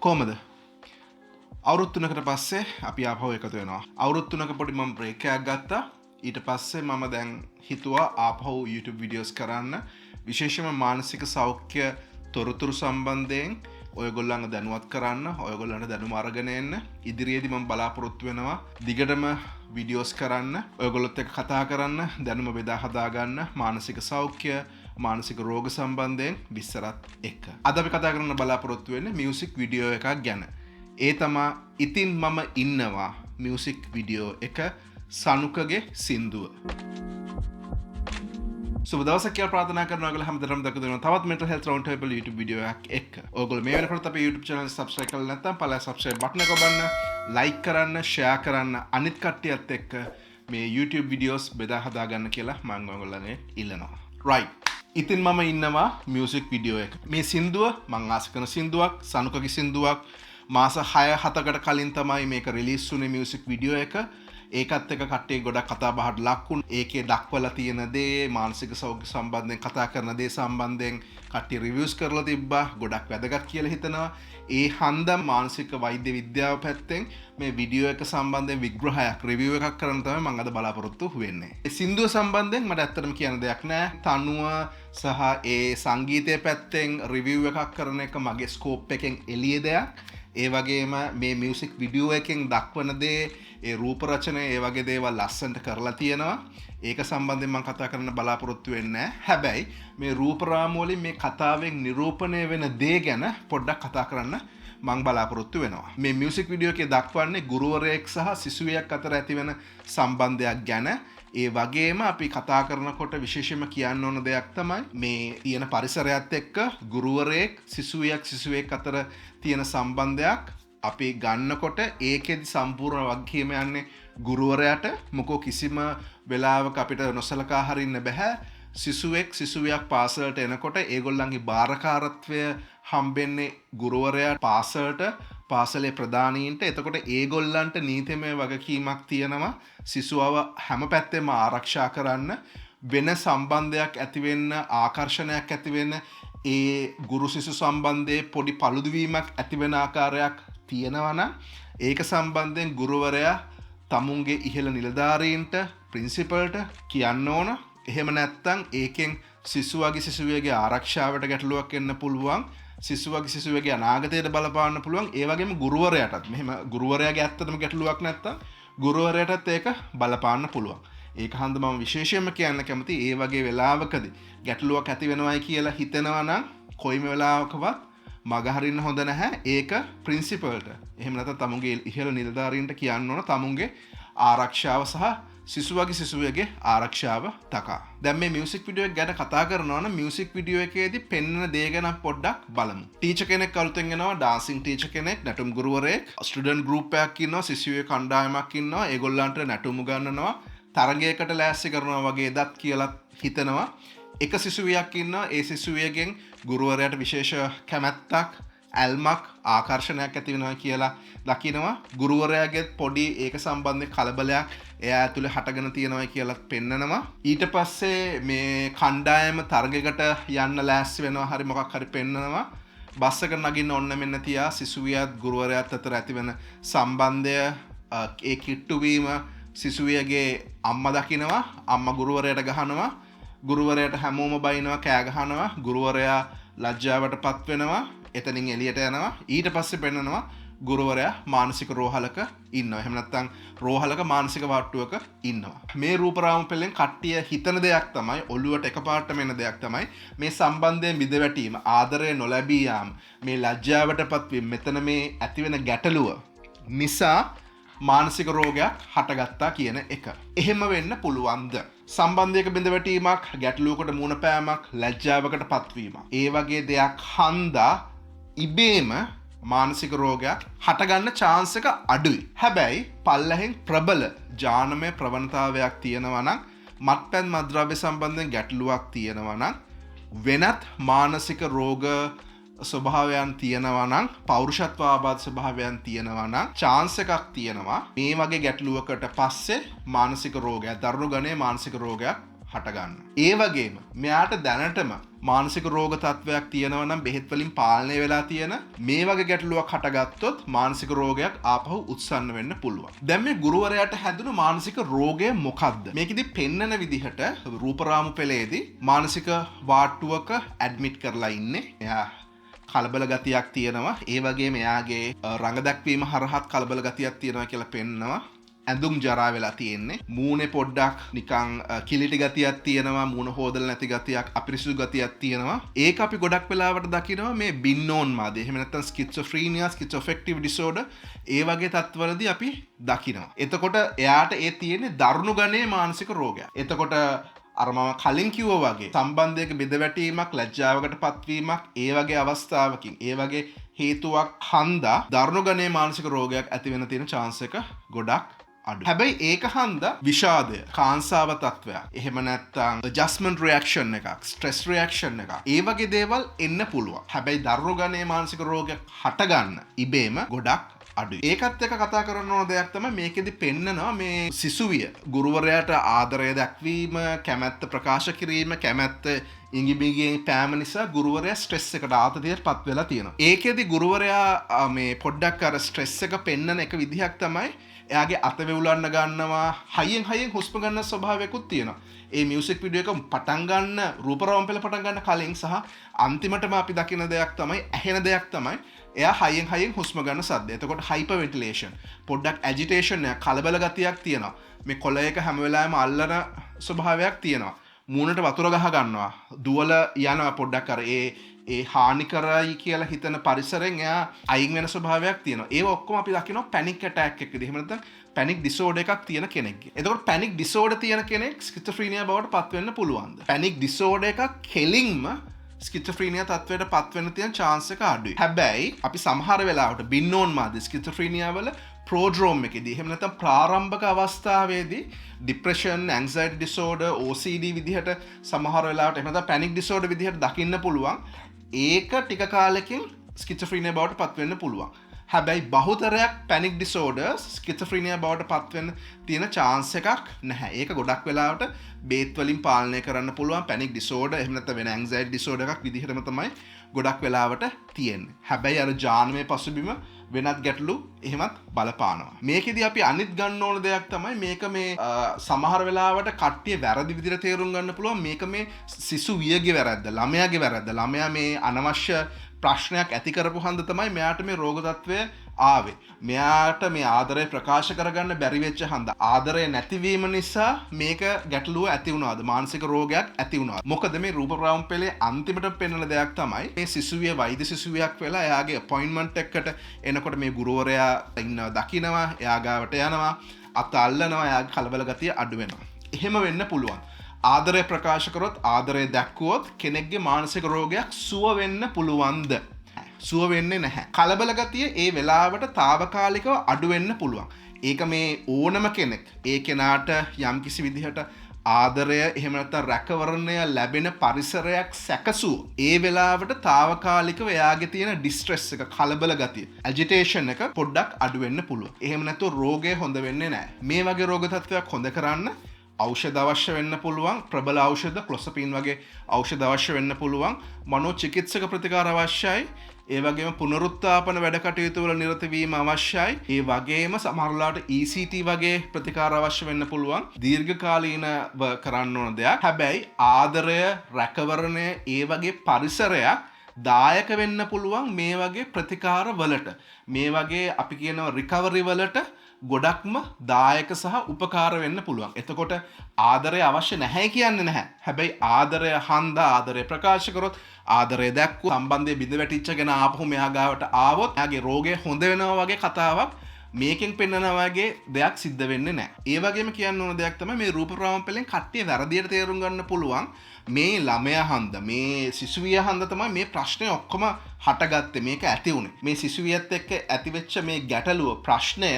කොහමද? අවුරුදු 3කට පස්සේ අපි ආපහු එකතු වෙනවා. අවුරුදු 3ක පොඩි මම බ්‍රේක් එකක් ගත්තා. ඊට පස්සේ මම දැන් හිතුවා ආපහු YouTube videos කරන්න. විශේෂයෙන්ම මානසික සෞඛ්‍ය තොරතුරු සම්බන්ධයෙන් ඔයගොල්ලන්ව දැනුවත් කරන්න, ඔයගොල්ලන්ට දැනුම අරගෙන එන්න. ඉදිරියේදී මම බලාපොරොත්තු වෙනවා දිගටම videos කරන්න, ඔයගොල්ලොත් එක්ක කතා කරන්න, දැනුම බෙදා හදා ගන්න, මානසික සෞඛ්‍ය මානසික රෝග සම්බන්ධයෙන් විස්තරත් එක්ක. අද අපි කතා කරන්න බලාපොරොත්තු වෙන්නේ මියුසික් වීඩියෝ එකක් ගැන. ඒ තමා ඉතින් මම ඉන්නවා මියුසික් වීඩියෝ එක සනුකගේ සින්දුව. සුබ දවසක් කියලා ප්‍රාර්ථනා කරනවා. ඔයගොල්ලෝ හැමදාම දක්ව දෙනවා තවත් mental health round table YouTube video එකක් එක්ක. ඔයගොල්ලෝ මේ වෙනකොට අපේ YouTube channel එක subscribe කරලා නැත්නම් පළල subscribe button එක ඔබන්න, like කරන්න, share කරන්න, අනිත් කට්ටියත් එක්ක මේ YouTube videos බෙදා හදා ගන්න කියලා මම ඔයගොල්ලන්ගෙන් ඉල්ලනවා. right. ඉතින් මම ඉන්නවා මියුසික් වීඩියෝ එක. මේ සින්දුව මං ආස කරන සින්දුවක්, සනුකගේ සින්දුවක්. මාස 6-7කට කලින් තමයි මේක රිලීස් වුණේ මියුසික් වීඩියෝ එක. ඒකත් එක්ක කට්ටිය ගොඩක් කතා බහට ලක් වුණා. ඒකේ දක්වලා තියෙන දේ, මානසික සෞඛ්‍ය සම්බන්ධයෙන් කතා කරන දේ සම්බන්ධයෙන් කට්ටිය රිවිව්ස් කරලා තිබ්බා. ගොඩක් වැදගත් කියලා හිතනවා. ඒ හන්දම් මානසික වෛද්‍ය විද්‍යාව පැත්තෙන් මේ වීඩියෝ එක සම්බන්ධයෙන් විග්‍රහයක්, රිවිව් එකක් කරන්න තමයි මම අද බලාපොරොත්තු වෙන්නේ. ඒ සින්දුව සම්බන්ධයෙන් මට ඇත්තටම කියන්න දෙයක් නැහැ. තනුව සහ ඒ සංගීතය පැත්තෙන් රිවිව් එකක් කරන එක මගේ ස්කෝප් එකෙන් එළිය දෙයක්. ඒ වගේම මේ මියුසික් වීඩියෝ එකෙන් දක්වන දේ, ඒ රූප රචනය, ඒ වගේ දේවල් ලස්සනට කරලා තියෙනවා. ඒක සම්බන්ධයෙන් මම කතා කරන්න බලාපොරොත්තු වෙන්නේ නැහැ. හැබැයි මේ රූප රාමු වලින් මේ කතාවෙන් නිරූපණය වෙන දේ ගැන පොඩ්ඩක් කතා කරන්න මම බලාපොරොත්තු වෙනවා. මේ මියුසික් වීඩියෝ එකේ දක්වන්නේ ගුරුවරයෙක් සහ සිසුවියක් අතර ඇතිවෙන සම්බන්ධයක් ගැන. ඒ වගේම අපි කතා කරනකොට විශේෂයෙන්ම කියන්න ඕන දෙයක් තමයි මේ තියෙන පරිසරයත් එක්ක ගුරුවරයෙක් සිසුවෙක් අතර තියෙන සම්බන්ධයක් අපි ගන්නකොට ඒකෙදි සම්පූර්ණ වගකීම යන්නේ ගුරුවරයාට. මොකෝ කිසිම වෙලාවක අපිට නොසලකා හරින්න බෑ. සිසුවියක් පාසලට එනකොට ඒගොල්ලන්ගේ බාරකාරත්වය හම්බෙන්නේ ගුරුවරයාට, පාසලේ ප්‍රධානීන්ට. එතකොට ඒගොල්ලන්ට නීතිමය වගකීමක් තියෙනවා සිසුවව හැම පැත්තෙම ආරක්ෂා කරන්න. වෙන සම්බන්ධයක් ඇතිවෙන්න, ආකර්ෂණයක් ඇතිවෙන්න, ඒ ගුරු සිසු සම්බන්ධයේ පොඩි පළුදුවීමක් ඇතිවෙන ආකාරයක් තියෙනවනම් ඒක සම්බන්ධයෙන් ගුරුවරයා තමුන්ගේ ඉහළ නිලධාරීන්ට, ප්‍රින්සිපල්ට කියන්න ඕන. එහෙම නැත්තම් ඒකෙන් සිසුවගේ ආරක්ෂාවට ගැටලුවක් එන්න පුළුවන්. සිසුවගේ අනාගතයට බලපාන්න පුළුවන්. ඒ වගේම ගුරුවරයාටත්, මෙහෙම ගුරුවරයාගේ ඇත්තටම ගැටලුවක් නැත්තම් ගුරුවරයාටත් ඒක බලපාන්න පුළුවන්. ඒක හන්ද මම විශේෂයෙන්ම කියන්න කැමති. ඒ වගේ වෙලාවකදී ගැටලුවක් ඇති වෙනවයි කියලා හිතෙනවා නම් කොයිම වෙලාවකවත් මගහරින්න හොඳ නැහැ. ඒක ප්‍රින්සිපල්ට, එහෙම නැත්නම් තමුන්ගේ ඉහළ නිලධාරීන්ට කියන්න ඕන තමුන්ගේ ආරක්ෂාව සහ සිසුවගේ ආරක්ෂාව තකා. දැන් මේ මියුසික් වීඩියෝ එක ගැන කතා කරනවා නම් මියුසික් වීඩියෝ එකේදී පෙන්වන දේ ගැන පොඩ්ඩක් බලමු. ටීචර් කෙනෙක් අලුතෙන් එනවා, ඩාන්සින් ටීචර් කෙනෙක්, නැටුම් ගුරුවරයෙක්, ස්ටුඩන්ට් ගෲප් එකක් ඉන්නවා, සිසුවේ කණ්ඩායමක් ඉන්නවා. ඒගොල්ලන්ට නැටුම් උගන්වනවා, තරගයකට ලෑස්ති කරනවා වගේ දත් කියලා හිතනවා. එක සිසුවියක් ඉන්නවා. ඒ සිසුවියගෙන් ගුරුවරයාට විශේෂ කැමැත්තක්, ඇල්මක්, ආකර්ෂණයක් ඇති වෙනවා කියලා දකිනවා. ගුරුවරයාගේ පොඩි ඒක සම්බන්ධ කලබලයක් එයා ඇතුලේ හටගෙන තියෙනවා කියලා පෙන්නනවා. ඊට පස්සේ මේ කණ්ඩායම තරගයකට යන්න ලෑස්ති වෙනවා, හරි මොකක් හරි පෙන්නනවා. බස් එක නගින්න ඔන්න මෙන්න තියා සිසුවියත් ගුරුවරයාත් අතර ඇතිවෙන සම්බන්ධය, ඒ කිට්ටු වීම සිසුවියගේ අම්මා දකිනවා. අම්මා ගුරුවරයාට ගහනවා. ගුරුවරයාට හැමෝම බයිනවා, කෑ ගහනවා. ගුරුවරයා ලැජ්ජාවට පත් වෙනවා. එතනින් එළියට යනවා. ඊට පස්සේ පෙන්නනවා ගුරුවරයා මානසික රෝහලක ඉන්නවා. එහෙම නැත්නම් රෝහලක මානසික වාට්ටුවක ඉන්නවා. මේ රූපරාම පෙළෙන් කට්ටිය හිතන දෙයක් තමයි, ඔළුවට එකපාරටම එන දෙයක් තමයි මේ සම්බන්ධයෙන් බිඳවැටීම, ආදරය නොලැබී යාම, මේ ලැජ්ජාවටපත් වීම, මෙතන මේ ඇතිවෙන ගැටලුව නිසා මානසික රෝගයක් හටගත්තා කියන එක. එහෙම වෙන්න පුළුවන්ද? සම්බන්ධයක බිඳවැටීමක්, ගැටලුවකට මුහුණ පෑමක්, ලැජ්ජාවකට පත්වීමක්, ඒ වගේ දෙයක් හන්දා ඉබේම මානසික රෝගයක් හටගන්න chance එක අඩුයි. හැබැයි පල්ලෙහෙන් ප්‍රබල ජානමය ප්‍රවණතාවයක් තියෙනවා නම්, මත්පැන් මත්ද්‍රව්‍ය සම්බන්ධයෙන් ගැටලුවක් තියෙනවා නම්, වෙනත් මානසික රෝග ස්වභාවයන් තියෙනවා නම්, පෞරුෂත්වාබාධ ස්වභාවයන් තියෙනවා නම් chance එකක් තියෙනවා මේ වගේ ගැටලුවකට පස්සේ මානසික රෝගයක්, දරුණු ගණයේ මානසික රෝගයක් හටගන්න. ඒ වගේම මෙයාට දැනටම මානසික රෝග තත්ත්වයක් තියෙනවා නම් බෙහෙත් වලින් පාලනය වෙලා තියෙන මේ වගේ ගැටලුවක් හටගත්තොත් මානසික රෝගයක් ආපහු උත්සන්න වෙන්න පුළුවන්. දැන් මේ ගුරුවරයාට හැදුණු මානසික රෝගය මොකක්ද? මේකෙදි පෙන්නන විදිහට රූපරාමු පෙළේදී මානසික වාට්ටුවක ඇඩ්මිට් කරලා ඉන්නේ. එයා කලබල ගතියක් තියෙනවා. ඒ වගේම එයාගේ රඟ දැක්වීම හරහත් කලබල ගතියක් තියෙනවා කියලා පෙන්නනවා. ඇඳුම් ජරා වෙලා තියෙන්නේ. මූණේ පොඩ්ඩක් නිකන් කිලිටි ගතියක් තියෙනවා. මූණ හොදලා නැති ගතියක්, අපිරිසුදු ගතියක් තියෙනවා. ඒක අපි ගොඩක් වෙලාවට දකිනවා මේ බින්නෝන්මාදය. එහෙම නැත්නම් ස්කිසොෆ්‍රීනියා, ස්කිසොෆෙක්ටිව් ඩිසෝඩර් ඒ වගේ තත්ත්වවලදී අපි දකිනවා. එතකොට එයාට ඒ තියෙන්නේ දරුණු ගණයේ මානසික රෝගයක්. එතකොට අර මම කලින් කිව්වා වගේ සම්බන්ධයක බෙදවැටීමක්, ලැජ්ජාවකට පත්වීමක්, ඒ වගේ අවස්ථාවකින්, ඒ වගේ හේතුවක් හන්දා දරුණු ගණයේ මානසික රෝගයක් ඇති වෙන තියෙන chance එක ගොඩක් අඩු. හැබැයි ඒක හන්දා විෂාදය, කාංසාව තත්ත්වයක්, එහෙම නැත්නම් adjustment reaction එකක්, stress reaction එකක්, ඒ වගේ දේවල් එන්න පුළුවන්. හැබැයි දරුණු ගණයේ මානසික රෝගයක් හටගන්න ඉබේම ගොඩක් අඩුයි. ඒකත් එක්ක කතා කරන්න ඕන දෙයක් තමයි මේකෙදි පෙන්නනවා මේ සිසුවිය ගුරුවරයාට ආදරය දක්වීම, කැමැත්ත ප්‍රකාශ කිරීම, කැමැත්ත ඉඟිබිඟියෙන් පෑම නිසා ගුරුවරයා ස්ට්‍රෙස් එකට, ආතතියට පත් වෙලා තියෙනවා. ඒකෙදි ගුරුවරයා මේ පොඩ්ඩක් අර ස්ට්‍රෙස් එක පෙන්නන එක විදිහක් තමයි එයාගේ අත වෙවුලන්න ගන්නවා, හයියෙන් හුස්ම ගන්න ස්වභාවයකුත් තියෙනවා. ඒ මියුසික් වීඩියෝ එක පටන් ගන්න, රූපරාම පෙළ පටන් ගන්න කලින් සහ අන්තිමටම අපි දකින දෙයක් තමයි, ඇහෙන දෙයක් තමයි එයා හයියෙන් හුස්ම ගන්න සද්ද. එතකොට හයිපර් වෙන්ටිලේෂන්, පොඩ්ඩක් ඇජිටේෂන් එක, කලබල ගතියක් තියෙනවා. මේ කොළ එක හැම වෙලාවෙම අල්ලන ස්වභාවයක් තියෙනවා. මූණට වතුර ගහ ගන්නවා, දුවල යනවා පොඩ්ඩක් අර ඒ හානි කරයි කියලා හිතන පරිසරෙන් එයා අයින් වෙන ස්වභාවයක් තියෙනවා. ඒව ඔක්කොම අපි දකිනවා පැනික් ඇටැක් එකකදී. එහෙම නැත්නම් පැනික් ඩිසෝඩර් එකක් තියෙන කෙනෙක්ගේ. එතකොට පැනික් ඩිසෝඩර් තියෙන කෙනෙක් ස්කිසොෆ්‍රීනියා බවට පත් වෙන්න පුළුවන්ද? පැනික් ඩිසෝඩර් එකක් කෙලින්ම ස්කිසොෆ්‍රීනියා තත්ත්වයට පත් වෙන්න තියෙන chance එක අඩුයි. හැබැයි අපි සමහර වෙලාවට බින්නෝන්මාද ස්කිසොෆ්‍රීනියා වල ප්‍රෝඩ්‍රෝම් එකේදී, එහෙම නැත්නම් ප්‍රාරම්භක අවස්ථාවේදී ડિප්‍රෙෂන්, ඇන්සයිටි ඩිසෝඩර්, OCD විදිහට සමහර වෙලාවට, එහෙම නැත්නම් පැනික් ඩිසෝඩර් විදිහට දකින්න පුළුවන්. ඒක ටික කාලෙකින් ස්කිසොෆ්‍රීනියා බවට පත් වෙන්න පුළුවන්. හැබැයි බහුතරයක් පැනික් ඩිසෝඩර්ස් ස්කිසොෆ්‍රීනියා බවට පත් වෙන්න තියෙන chance එකක් නැහැ. ඒක ගොඩක් වෙලාවට බේත් වලින් පාලනය කරන්න පුළුවන්. පැනික් ඩිසෝඩර් එහෙම නැත්නම් වෙන ඇන්සයිටි ඩිසෝඩර් එකක් විදිහටම තමයි ගොඩක් වෙලාවට තියෙන්නේ. හැබැයි අර ජානමය පසුබිම වෙනත් ගැටලු එහෙමත් බලපානවා. මේකෙදි අපි අනිත් ගන්න ඕන දෙයක් තමයි මේක මේ සමහර වෙලාවට කට්ටිය වැරදි විදිහට තේරුම් ගන්න පුළුවන්. මේක මේ සිසුවියගේ වැරද්ද, ළමයාගේ වැරද්ද. ළමයා මේ අනවශ්‍ය ප්‍රශ්නයක් ඇති කරපු හන්ද තමයි මෙයාට මේ රෝග තත්ත්වය ආවේ. මෙයාට මේ ආදරය ප්‍රකාශ කරගන්න බැරි වෙච්ච හන්ද, ආදරය නැතිවීම නිසා මේක ගැටලුව ඇති වුණාද, මානසික රෝගයක් ඇති වුණාද? මොකද මේ රූපරාම පෙළේ අන්තිමට පෙන්වන දෙයක් තමයි මේ සිසුවිය වෛද්‍ය සිසුවියක් වෙලා එයාගේ අපොයින්ට්මන්ට් එකකට එනකොට මේ ගුරුවරයා ඉන්නවා, දකිනවා, එයා ගාවට යනවා, අත අල්ලනවා, එයාගේ කලබල ගතිය අඩු වෙනවා. එහෙම වෙන්න පුළුවන්. ආදරය ප්‍රකාශ කරොත්, ආදරය දැක්වුවොත් කෙනෙක්ගේ මානසික රෝගයක් සුව වෙන්න පුළුවන්ද? සුව වෙන්නේ නැහැ. කලබල ගතිය ඒ වෙලාවට తాවකාලිකව අඩු වෙන්න පුළුවන්. ඒක මේ ඕනම කෙනෙක් ඒ කෙනාට යම්කිසි විදිහට ආදරය, එහෙම නැත්නම් රැකවරණය ලැබෙන පරිසරයක් සැකසුව ඒ වෙලාවට తాවකාලිකව එයාගේ තියෙන ඩිස්ට්‍රෙස් එක, කලබල ගතිය, ඇජිටේෂන් එක පොඩ්ඩක් අඩු වෙන්න පුළුවන්. එහෙම නැත්නම් රෝගය හොඳ වෙන්නේ නැහැ. මේ වගේ රෝග තත්ත්වයක් හොඳ කරන්න ඖෂධ අවශ්‍ය වෙන්න පුළුවන්. ප්‍රබල ඖෂධ, ක්ලොසපින් වගේ ඖෂධ අවශ්‍ය වෙන්න පුළුවන්. මනෝචිකිත්සක ප්‍රතිකාර අවශ්‍යයි. ඒ වගේම පුනරුත්ථාපන වැඩ කටයුතු වල නිරත වීම අවශ්‍යයි. ඒ වගේම සමහරලාට ECT වගේ ප්‍රතිකාර අවශ්‍ය වෙන්න පුළුවන්. දීර්ඝකාලීනව කරන්න ඕන දෙයක්. හැබැයි ආදරය, රැකවරණය, ඒ වගේ පරිසරයක් දායක වෙන්න පුළුවන් මේ වගේ ප්‍රතිකාර වලට. මේ වගේ අපි කියනවා රිකවරි වලට ගොඩක්ම දායක සහ උපකාර වෙන්න පුළුවන්. එතකොට ආදරය අවශ්‍ය නැහැ කියන්නේ නැහැ. හැබැයි ආදරය හන්දා, ආදරය ප්‍රකාශ කරොත්, ආදරය දැක්වුව, සම්බන්ධය බිඳ වැටිච්චගෙන ආපහු මෙයා ගාවට ආවොත් එයාගේ රෝගය හොඳ වෙනවා වගේ කතාවක් මේකෙන් පෙන්නනවා වගේ දෙයක් සිද්ධ වෙන්නේ නැහැ. ඒ වගේම කියන්න ඕන දෙයක් තමයි මේ රූපරාම පෙළෙන් කට්ටිය වැරදියට තේරුම් ගන්න පුළුවන්. මේ ළමයා හන්ද, මේ සිසුවිය හන්ද තමයි මේ ප්‍රශ්නේ ඔක්කොම හටගත්තේ, මේක ඇති වුණේ. මේ සිසුවියත් එක්ක ඇතිවෙච්ච මේ ගැටලුව, ප්‍රශ්නය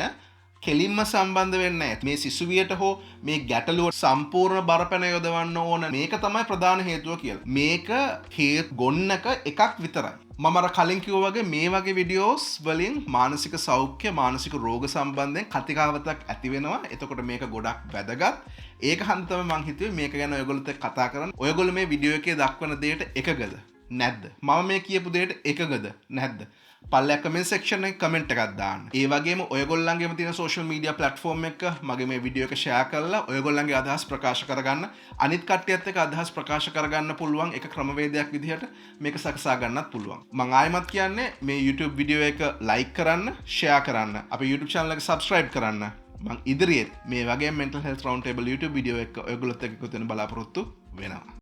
කෙලින්ම සම්බන්ධ වෙන්න ඇත් මේ සිසුවියට හෝ මේ ගැටලුව සම්පූර්ණ බරපැන යොදවන්න ඕන මේක තමයි ප්‍රධාන හේතුව කියලා. මේක හේත් ගොන්නක එකක් විතරයි. මම අර කලින් කිව්වා වගේ මේ වගේ වීඩියෝස් වලින් මානසික සෞඛ්‍ය මානසික රෝග සම්බන්ධයෙන් කතිකාවතක් ඇති වෙනවා. එතකොට මේක ගොඩක් වැදගත්. ඒක හන්ද තමයි මං හිතුවේ මේක ගැන ඔයගොල්ලොත් එක්ක කතා කරන්න. ඔයගොල්ලෝ මේ වීඩියෝ එකේ දක්වන දෙයට එකගද නැද්ද? මම මේ කියපු දෙයට එකගද නැද්ද? පල්ලෙයක් කමෙන්ට් සෙක්ෂන් එකේ කමෙන්ට් එකක් දාන්න. ඒ වගේම ඔයගොල්ලන්ගේම තියෙන සෝෂල් මීඩියා ප්ලැට්ෆෝම් එක මගේ මේ වීඩියෝ එක ෂෙයා කරලා ඔයගොල්ලන්ගේ අදහස් ප්‍රකාශ කරගන්න. අනිත් කට්ටියත් එක්ක අදහස් ප්‍රකාශ කරගන්න පුළුවන් එක ක්‍රමවේදයක් විදිහට මේක සකසා ගන්නත් පුළුවන්. මම ආයෙමත් කියන්නේ මේ YouTube වීඩියෝ එක ලයික් කරන්න, ෂෙයා කරන්න, අපේ YouTube channel එක subscribe කරන්න. මම ඉදිරියේ මේ වගේ mental health round table YouTube video එක ඔයගොල්ලොත් එක්ක එකතු වෙන බලාපොරොත්තු වෙනවා.